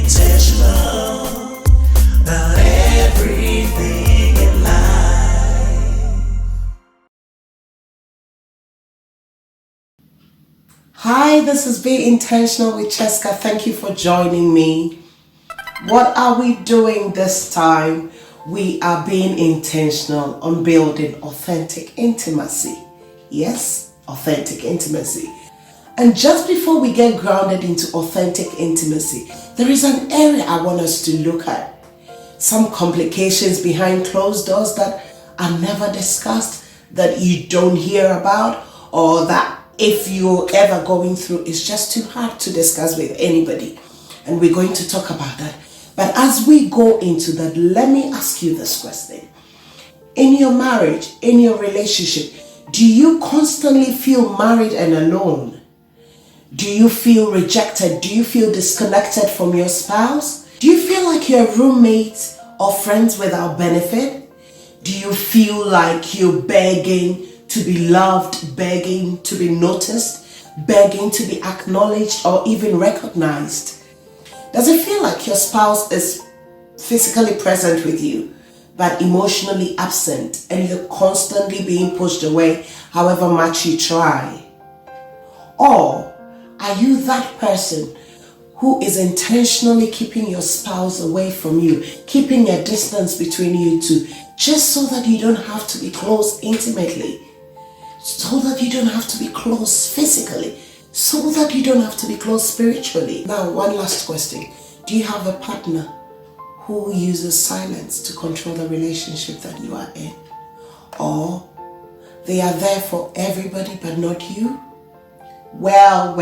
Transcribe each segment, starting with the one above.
intentional about everything in life. Hi, this is Be Intentional with Chesca. Thank you for joining me. What are we doing this time? We are being intentional on building authentic intimacy. Yes, authentic intimacy. And just before we get grounded into authentic intimacy, there is an area I want us to look at. Some complications behind closed doors that are never discussed, that you don't hear about, or that if you're ever going through, it's just too hard to discuss with anybody. And we're going to talk about that. But as we go into that, let me ask you this question. In your marriage, in your relationship, do you constantly feel married and alone? Do you feel rejected? Do you feel disconnected from your spouse? Do you feel like you're roommates or friends without benefit? Do you feel like you're begging to be loved, begging to be noticed, begging to be acknowledged or even recognized? Does it feel like your spouse is physically present with you, but emotionally absent, and you're constantly being pushed away however much you try? Or are you that person who is intentionally keeping your spouse away from you, keeping a distance between you two, just so that you don't have to be close intimately, so that you don't have to be close physically, so that you don't have to be close spiritually? Now, one last question. Do you have a partner who uses silence to control the relationship that you are in? Or they are there for everybody but not you? Well,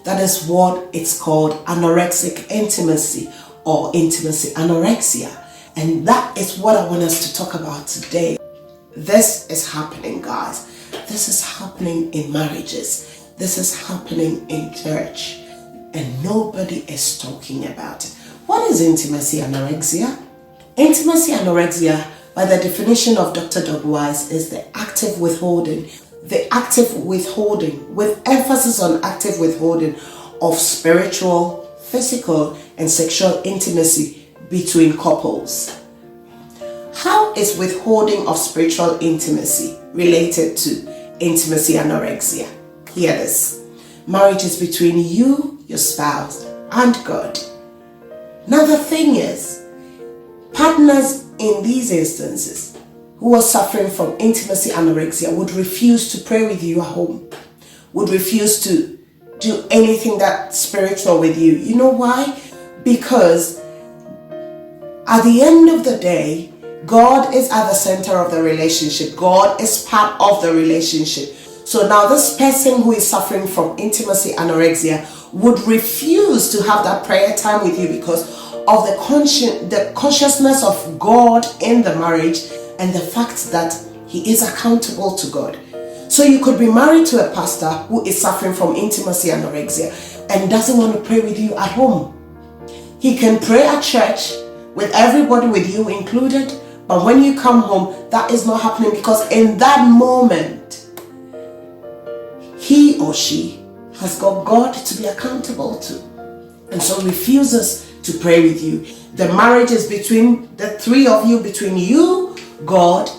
that is what it's called anorexic intimacy, or intimacy anorexia. And that is what I want us to talk about today. This is happening, guys. This is happening in marriages. This is happening in church. And nobody is talking about it. What is intimacy anorexia? Intimacy anorexia, by the definition of Dr. Wise, is the active withholding. The active withholding, with emphasis on active withholding, of spiritual, physical, and sexual intimacy between couples. How is withholding of spiritual intimacy related to intimacy anorexia? Hear this. Marriage is between you, your spouse, and God. Now the thing is, partners in these instances who are suffering from intimacy anorexia would refuse to pray with you at home, would refuse to do anything that's spiritual with you. You know why? Because at the end of the day, God is at the center of the relationship. God is part of the relationship. So now this person who is suffering from intimacy anorexia would refuse to have that prayer time with you because of the consciousness of God in the marriage and the fact that he is accountable to God. So you could be married to a pastor who is suffering from intimacy anorexia and doesn't want to pray with you at home. He can pray at church with everybody, with you included, but when you come home, that is not happening because in that moment, he or she has got God to be accountable to, and so refuses to pray with you. The marriage is between the three of you, between you, God,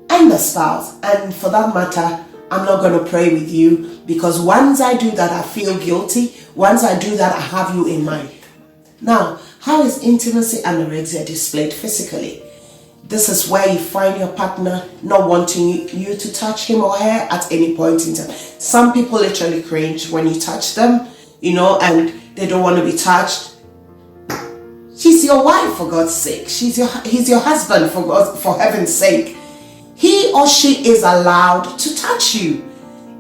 and the spouse. And for that matter, I'm not going to pray with you because once I do that, I feel guilty. Once I do that, I have you in mind. Now, how is intimacy anorexia displayed physically? This is where you find your partner not wanting you to touch him or her at any point in time. Some people literally cringe when you touch them, and they don't want to be touched. She's your wife, for God's sake. He's your husband, for heaven's sake. He or she is allowed to touch you.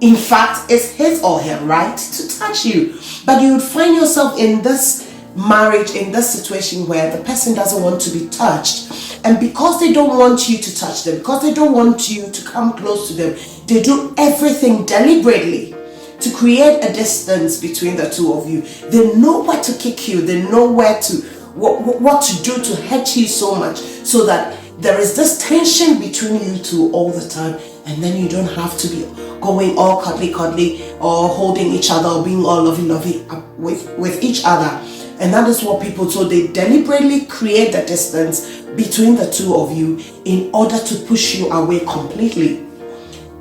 In fact, it's his or her right to touch you. But you would find yourself in this marriage, in this situation where the person doesn't want to be touched. And because they don't want you to touch them, because they don't want you to come close to them, they do everything deliberately to create a distance between the two of you. They know where to kick you. They know what to do to hurt you so much, so that there is this tension between you two all the time. And then you don't have to be going all cuddly or holding each other or being all lovey with each other. And that is what people do. They deliberately create the distance between the two of you in order to push you away completely.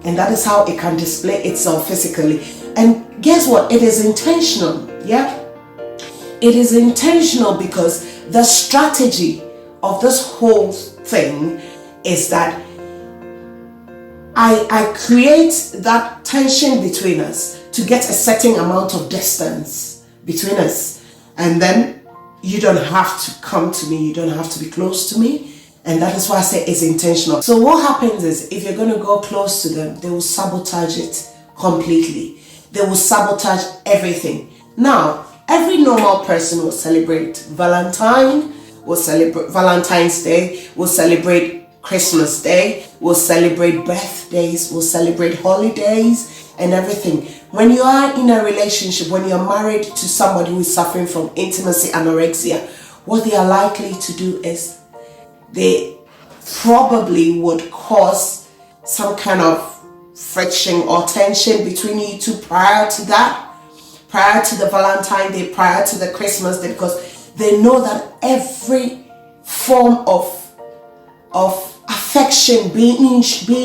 And that is how it can display itself physically. And guess what? It is intentional. Yeah? It is intentional because the strategy of this whole thing is that I create that tension between us to get a certain amount of distance between us. And then you don't have to come to me. You don't have to be close to me. And that is why I say it's intentional. So what happens is, if you're going to go close to them, they will sabotage it completely. They will sabotage everything. Now, every normal person will celebrate Valentine's Day, will celebrate Christmas Day, will celebrate birthdays, will celebrate holidays and everything. When you are in a relationship, when you're married to somebody who is suffering from intimacy anorexia, what they are likely to do is they probably would cause some kind of friction or tension between you two prior to that, prior to the Valentine's Day, prior to the Christmas Day, because they know that every form of affection being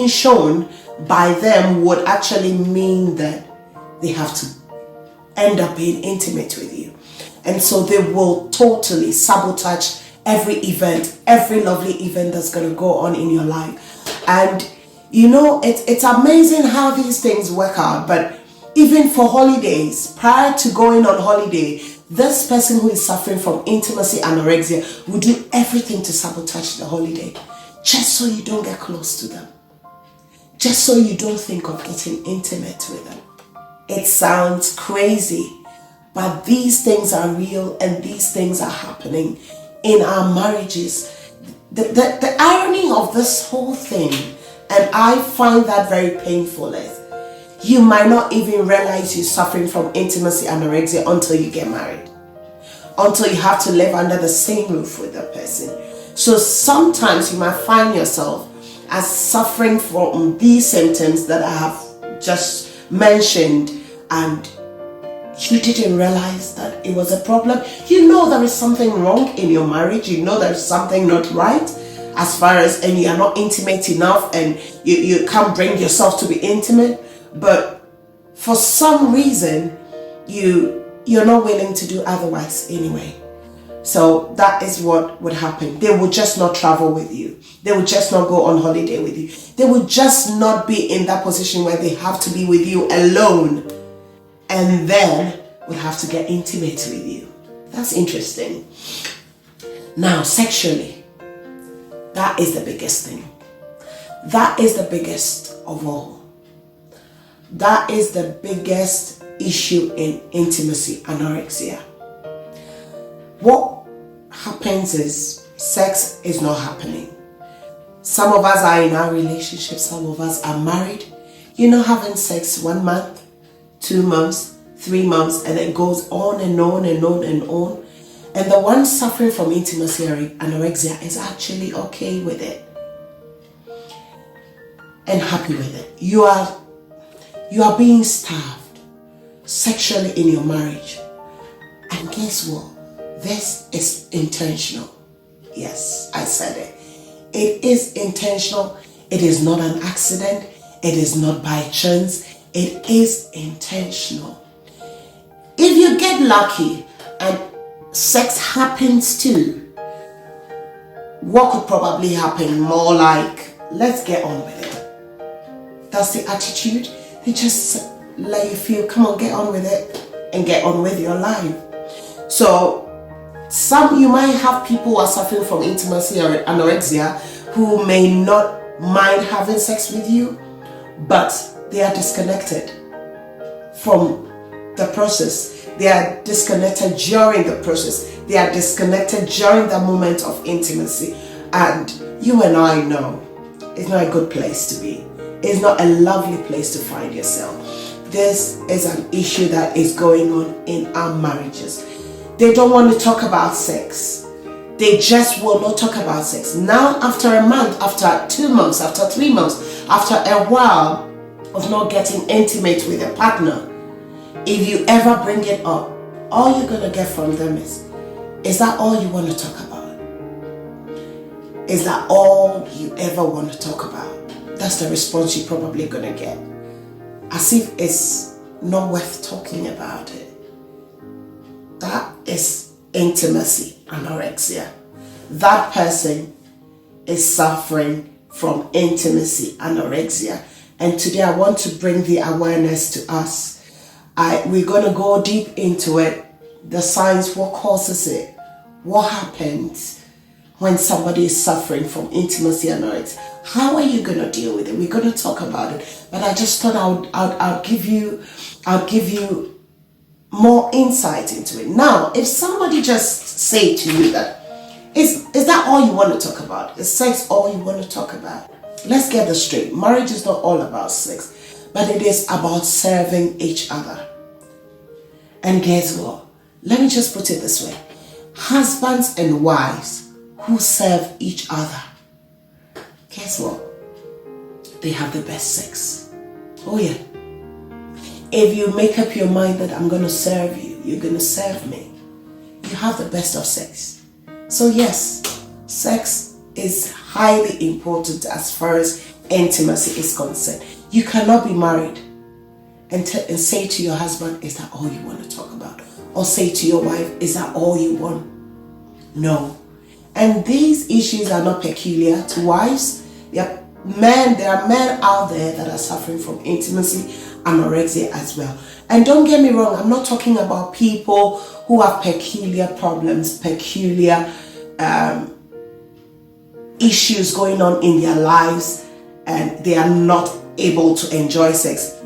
shown by them would actually mean that they have to end up being intimate with you. And so they will totally sabotage every event, every lovely event that's going to go on in your life. And you know, it's amazing how these things work out. But even for holidays, prior to going on holiday, this person who is suffering from intimacy anorexia will do everything to sabotage the holiday, just so you don't get close to them, just so you don't think of getting intimate with them. It sounds crazy, but these things are real and these things are happening in our marriages. The irony of this whole thing, and I find that very painful, is you might not even realize you're suffering from intimacy anorexia until you get married, until you have to live under the same roof with the person. So sometimes you might find yourself as suffering from these symptoms that I have just mentioned, and you didn't realize that it was a problem. You know there is something wrong in your marriage. You know there's something not right as far as, and you are not intimate enough, and you can't bring yourself to be intimate. But for some reason, you're not willing to do otherwise anyway. So that is what would happen. They would just not travel with you. They would just not go on holiday with you. They would just not be in that position where they have to be with you alone, and then would have to get intimate with you. That's interesting. Now, sexually, that is the biggest thing. That is the biggest of all. That is the biggest issue in intimacy anorexia. What happens is sex is not happening. Some of us are in our relationships, some of us are married. You're not having sex 1 month, 2 months, 3 months, and it goes on and on and on and on. And the one suffering from intimacy anorexia is actually okay with it and happy with it. You are being starved sexually in your marriage. And guess what? This is intentional. Yes, I said it. It is intentional. It is not an accident. It is not by chance. It is intentional. If you get lucky and sex happens too, what could probably happen? More like, let's get on with it. That's the attitude. They just let you feel, come on, get on with it and get on with your life. So you might have people who are suffering from intimacy or anorexia who may not mind having sex with you, but they are disconnected from the process. They are disconnected during the process. They are disconnected during the moment of intimacy. And you and I know it's not a good place to be. It's not a lovely place to find yourself. This is an issue that is going on in our marriages. They don't want to talk about sex. They just will not talk about sex. Now, after a month, after 2 months, after 3 months, after a while of not getting intimate with a partner, if you ever bring it up, all you're going to get from them is that all you want to talk about? Is that all you ever want to talk about? That's the response you're probably going to get. As if it's not worth talking about it. That is intimacy anorexia. That person is suffering from intimacy anorexia. And today I want to bring the awareness to us. We're going to go deep into it. The signs, what causes it? What happens when somebody is suffering from intimacy anorexia? How are you going to deal with it? We're going to talk about it. But I just thought I'll give you more insight into it. Now, if somebody just say to you that, is that all you want to talk about? Is sex all you want to talk about? Let's get this straight. Marriage is not all about sex, but it is about serving each other. And guess what? Let me just put it this way. Husbands and wives who serve each other, guess what? They have the best sex. Oh yeah. If you make up your mind that I'm going to serve you, you're going to serve me, you have the best of sex. So yes, sex is highly important as far as intimacy is concerned. You cannot be married and say to your husband, is that all you want to talk about? Or say to your wife, is that all you want? No. And these issues are not peculiar to wives. There are men out there that are suffering from intimacy anorexia as well. And don't get me wrong, I'm not talking about people who have peculiar problems, peculiar issues going on in their lives, and they are not able to enjoy sex.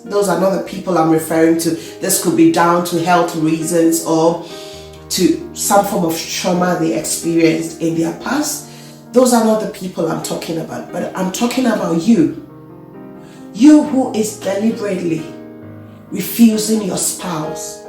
Those are not the people I'm referring to. This could be down to health reasons or to some form of trauma they experienced in their past. Those are not the people I'm talking about. But I'm talking about you. You who is deliberately refusing your spouse,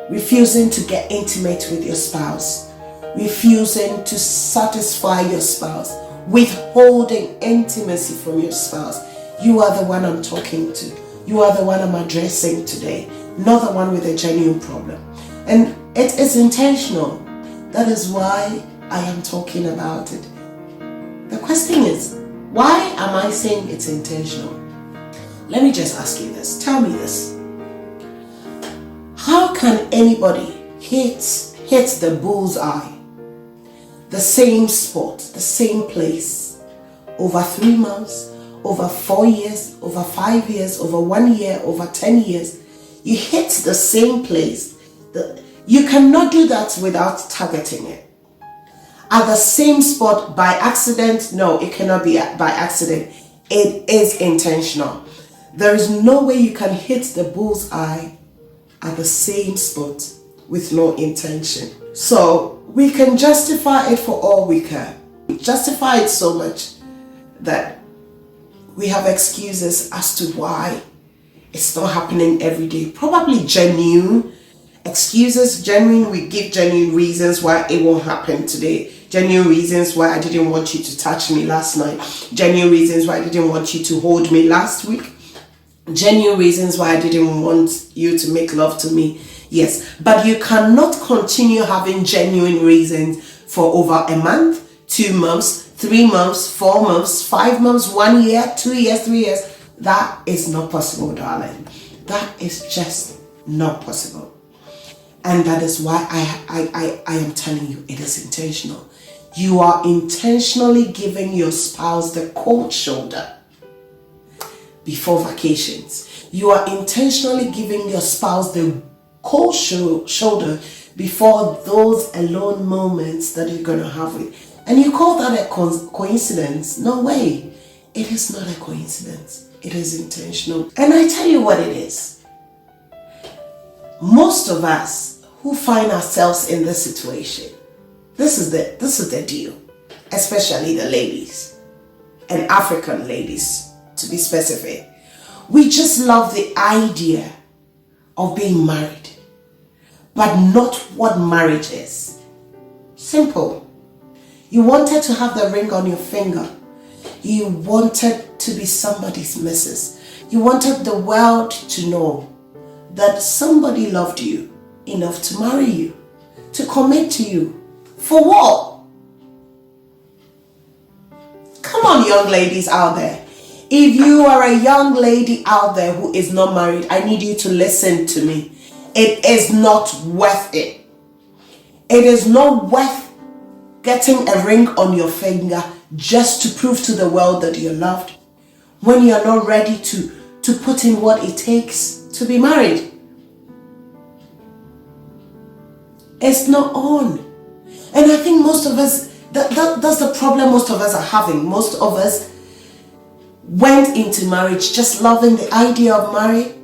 refusing to get intimate with your spouse, refusing to satisfy your spouse, withholding intimacy from your spouse. You are the one I'm talking to. You are the one I'm addressing today, not the one with a genuine problem. And it is intentional. That is why I am talking about it. The question is, why am I saying it's intentional? Let me just ask you this. Tell me this. How can anybody hit the bullseye, the same spot, the same place, over 3 months, over 4 years, over 5 years, over 1 year, over 10 years? You hit the same place. You cannot do that without targeting it. At the same spot by accident? No, it cannot be by accident. It is intentional. There is no way you can hit the bullseye at the same spot with no intention. So we can justify it for all we can. We justify it so much that we have excuses as to why it's not happening every day. Probably genuine excuses, we give genuine reasons why it won't happen today. Genuine reasons why I didn't want you to touch me last night. Genuine reasons why I didn't want you to hold me last week. Genuine reasons why I didn't want you to make love to me. Yes, but you cannot continue having genuine reasons for over a month, 2 months, 3 months, 4 months, 5 months, 1 year, 2 years, 3 years. That is not possible, darling. That is just not possible. And that is why I am telling you it is intentional. You are intentionally giving your spouse the cold shoulder before vacations. You are intentionally giving your spouse the cold shoulder before those alone moments that you're going to have with. And you call that a coincidence? No way. It is not a coincidence. It is intentional. And I tell you what it is. Most of us who find ourselves in this situation, this is the deal, especially the ladies, and African ladies to be specific. We just love the idea of being married, but not what marriage is. Simple. You wanted to have the ring on your finger. You wanted to be somebody's missus. You wanted the world to know that somebody loved you enough to marry you, to commit to you. For what? Come on, young ladies out there. If you are a young lady out there who is not married, I need you to listen to me. It is not worth it. It is not worth getting a ring on your finger just to prove to the world that you're loved when you're not ready to put in what it takes to be married. It's not on. And I think most of us, that's the problem most of us are having. Most of us went into marriage just loving the idea of marriage,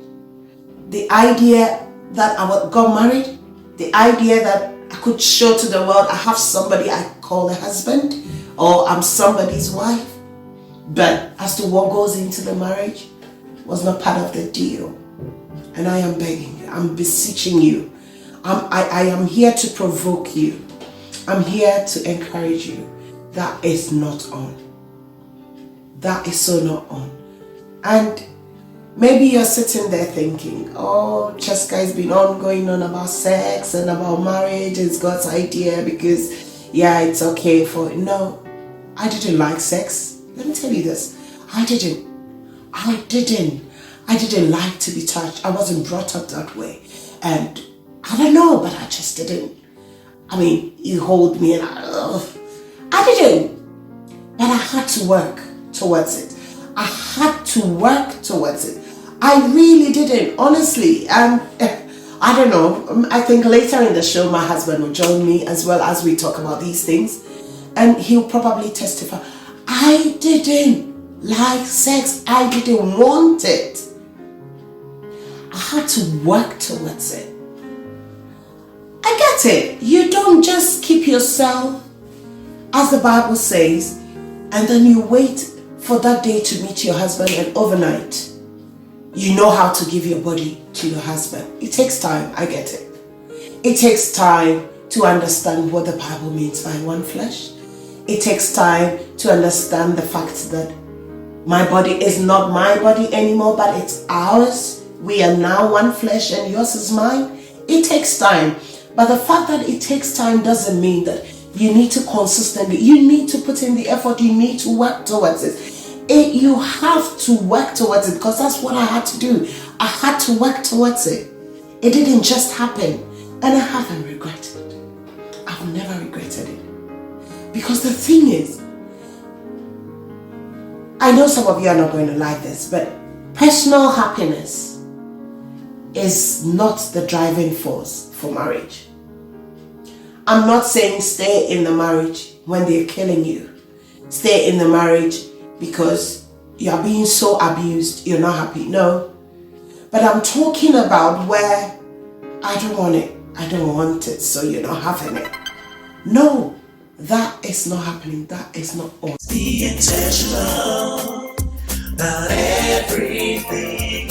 the idea that I got married, the idea that I could show to the world I have somebody I call a husband, or I'm somebody's wife. But as to what goes into the marriage was not part of the deal. And I am begging you, I'm beseeching you, I am here to provoke you. I'm here to encourage you. That is not on. That is so not on. And maybe you're sitting there thinking, oh, Chesca has been going on about sex and about marriage. It's God's idea because, yeah, it's okay for... No, I didn't like sex. Let me tell you this. I didn't like to be touched. I wasn't brought up that way. And I don't know, but I just didn't. I mean, you hold me and I didn't. But I had to work towards it. I had to work towards it. I really didn't, honestly. And I don't know. I think later in the show, my husband will join me as well as we talk about these things. And he'll probably testify. I didn't like sex. I didn't want it. I had to work towards it. I get it. You don't just keep yourself, as the Bible says, and then you wait for that day to meet your husband and overnight you know how to give your body to your husband. It takes time. I get it. It takes time to understand what the Bible means by one flesh. It takes time to understand the fact that my body is not my body anymore, but it's ours. We are now one flesh and yours is mine. It takes time. But the fact that it takes time doesn't mean that you need to consistently, you need to put in the effort, you need to work towards it. You have to work towards it because that's what I had to do. I had to work towards it. It didn't just happen. And I haven't regretted it. I've never regretted it. Because the thing is, I know some of you are not going to like this, but personal happiness is not the driving force for marriage. I'm not saying stay in the marriage when they're killing you. Stay in the marriage because you're being so abused, you're not happy. No. But I'm talking about where I don't want it. I don't want it, so you're not having it. No, that is not happening. That is not all. Be intentional about everything.